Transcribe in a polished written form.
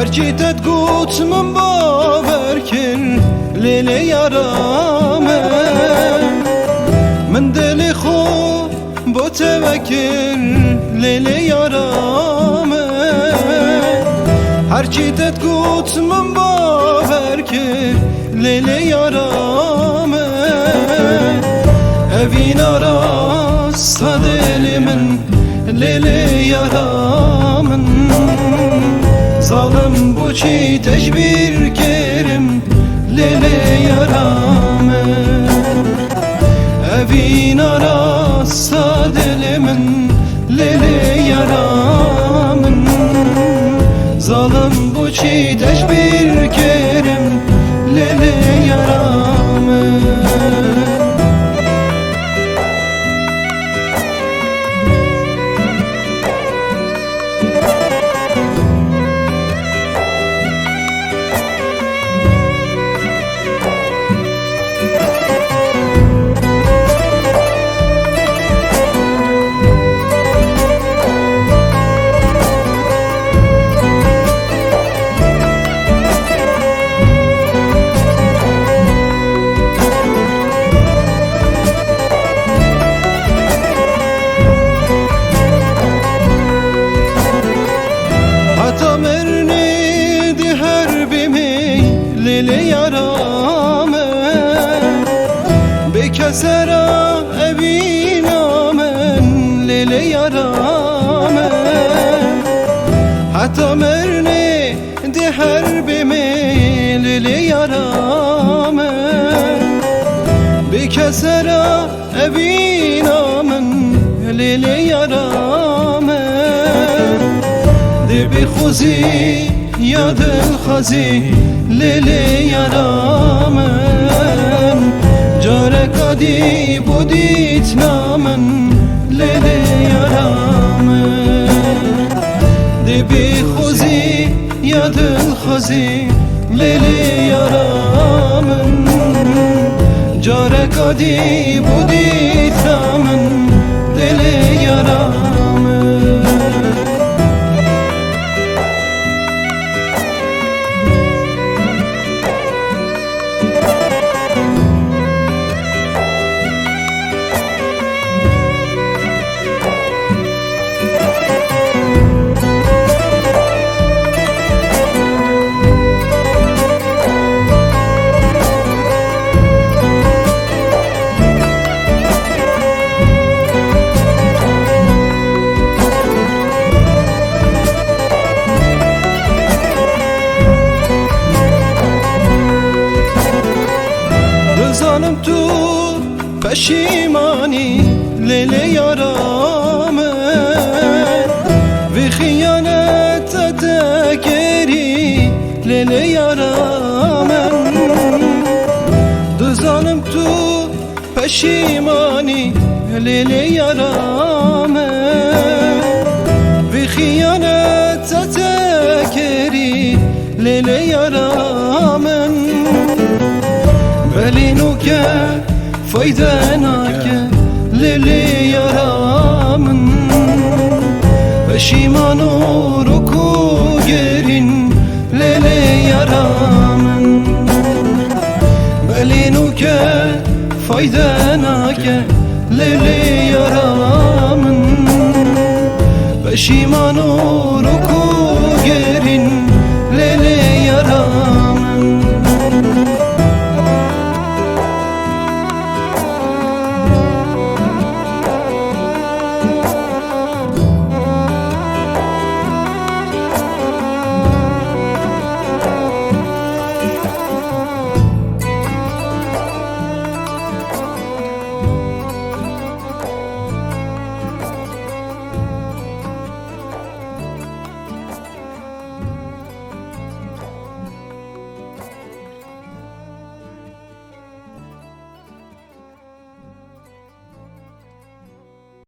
هرچی تد گوت من باور کن لیلی یارامه من دل خو با توکل لیلی یارامه هرچی تد گوت من باور کن لیلی یارامه evin arasında dilimin lili yaramın zalim bu çi tecbir kerim lili yaramın evin arasında dilimin lili yaramın zalim bu çi tecbir kerim lili yaramın lili yarame bekesera evin amen lili yarame hatta merni diher bimi lili yarame bekesera evin amen lili yarame de bi khuzi ya dil khazi lili yaramın carek adi budit namın lili yaramın dibi khuzi ya dil khazi lili yaramın carek adi budit namın lili yaramın Zanım tu peşimani lili yarame ve hıyanet tekeri lili yarame zanım tu peşimani lili yarame ve hıyanet tekeri lili yarame بلينوك فايداناك للي يرامن بشيمانو ركو جرين للي يرامن بلينوك فايداناك للي يرامن بشيمانو ركو